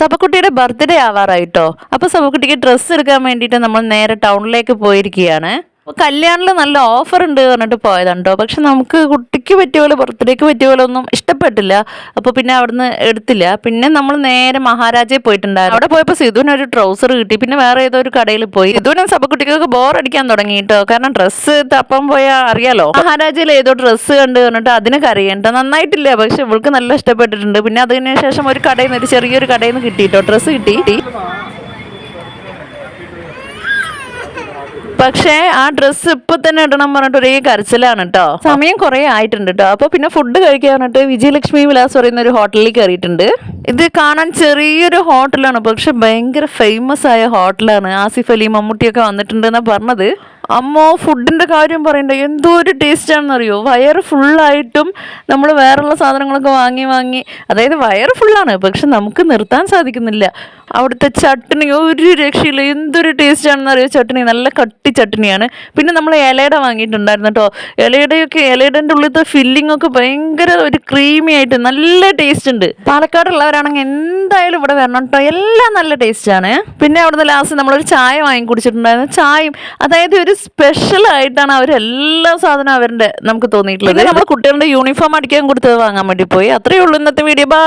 സബക്കുട്ടിയുടെ birthday ആവാറായിട്ടോ. അപ്പോൾ സബക്കുട്ടിക്ക് dress എടുക്കാൻ വേണ്ടിയിട്ട് നമ്മൾ നേരെ ടൗണിലേക്ക് പോയിരിക്കുകയാണ്. അപ്പോൾ കല്യാണിൽ നല്ല ഓഫർ ഉണ്ട് പറഞ്ഞിട്ട് പോയതാണ് കേട്ടോ. പക്ഷെ നമുക്ക് കുട്ടിക്ക് പറ്റിയ പോലെ ബർത്ത്ഡേക്ക് പറ്റിയ പോലെ ഒന്നും ഇഷ്ടപ്പെട്ടില്ല. അപ്പോൾ പിന്നെ അവിടുന്ന് എടുത്തില്ല. പിന്നെ നമ്മൾ നേരെ മഹാരാജയിൽ പോയിട്ടുണ്ടായിരുന്നു. അവിടെ പോയപ്പോൾ സിധുവിന് ഒരു ട്രൗസർ കിട്ടി. പിന്നെ വേറെ ഏതോ ഒരു കടയിൽ പോയി. സിധുവിനും സബക്കുട്ടിക്കൊക്കെ ബോർ അടിക്കാൻ തുടങ്ങി കേട്ടോ. കാരണം ഡ്രസ്സ് തപ്പം പോയാൽ അറിയാലോ. മഹാരാജയിൽ ഏതോ ഡ്രസ്സ് കണ്ട് പറഞ്ഞിട്ട് അതിന് കരയണ്ട. നന്നായിട്ടില്ല, പക്ഷെ ഇവൾക്ക് നല്ല ഇഷ്ടപ്പെട്ടിട്ടുണ്ട്. പിന്നെ അതിന് ശേഷം ഒരു കടയിൽ നിന്ന്, ഒരു ചെറിയൊരു കടയിൽ നിന്ന് കിട്ടിയിട്ടോ, ഡ്രസ്സ് കിട്ടി. പക്ഷേ ആ ഡ്രസ്സ് ഇപ്പൊ തന്നെ ഇടണം പറഞ്ഞിട്ട് ഒരേ കരച്ചിലാണ് കേട്ടോ. സമയം കുറെ ആയിട്ടുണ്ട് കേട്ടോ. അപ്പൊ പിന്നെ ഫുഡ് കഴിക്കാൻ പറഞ്ഞിട്ട് വിജയലക്ഷ്മി വിലാസ് പറയുന്ന ഒരു ഹോട്ടലിൽ കയറിയിട്ടുണ്ട്. ഇത് കാണാൻ ചെറിയൊരു ഹോട്ടലാണ്, പക്ഷെ ഭയങ്കര ഫേമസ് ആയ ഹോട്ടലാണ്. ആസിഫ് അലി, മമ്മൂട്ടിയൊക്കെ വന്നിട്ടുണ്ട് എന്നാ പറഞ്ഞത്. അമ്മോ, ഫുഡിന്റെ കാര്യം പറയണ്ട, എന്തോ ഒരു ടേസ്റ്റ് ആണെന്നറിയോ. വയറ് ഫുള്ളായിട്ടും നമ്മൾ വേറെയുള്ള സാധനങ്ങളൊക്കെ വാങ്ങി, അതായത് വയറ് ഫുള്ളാണ്, പക്ഷെ നമുക്ക് നിർത്താൻ സാധിക്കുന്നില്ല. അവിടുത്തെ ചട്നി ഒരു രക്ഷയില്ല, എന്തൊരു ടേസ്റ്റ് ആണെന്നറിയോ. ചട്നി നല്ല കട്ടി ചട്നിയാണ്. പിന്നെ നമ്മൾ ഇലയുടെ വാങ്ങിയിട്ടുണ്ടായിരുന്നു കേട്ടോ. ഇലയുടെ ഉള്ളിലത്തെ ഫില്ലിംഗ് ഒക്കെ ഭയങ്കര ഒരു ക്രീമി ആയിട്ട് നല്ല ടേസ്റ്റ് ഉണ്ട്. പാലക്കാടുള്ളവരാണെങ്കിൽ എന്തായാലും ഇവിടെ വരണം കേട്ടോ, എല്ലാം നല്ല ടേസ്റ്റാണ്. പിന്നെ അവിടുന്ന് ലാസ്റ്റ് നമ്മളൊരു ചായ വാങ്ങി കുടിച്ചിട്ടുണ്ടായിരുന്നു. ചായയും അതായത് ഒരു സ്പെഷ്യൽ ആയിട്ടാണ് അവരെല്ലാ സാധനവും അവരുടെ നമുക്ക് തോന്നിയിട്ടുള്ളത്. നമ്മൾ കുട്ടികളുടെ യൂണിഫോം അടിക്കാൻ കൊടുത്തത് വാങ്ങാൻ വേണ്ടി പോയി. അത്രയേ ഉള്ളൂ ഇന്നത്തെ വീഡിയോ. ബൈ.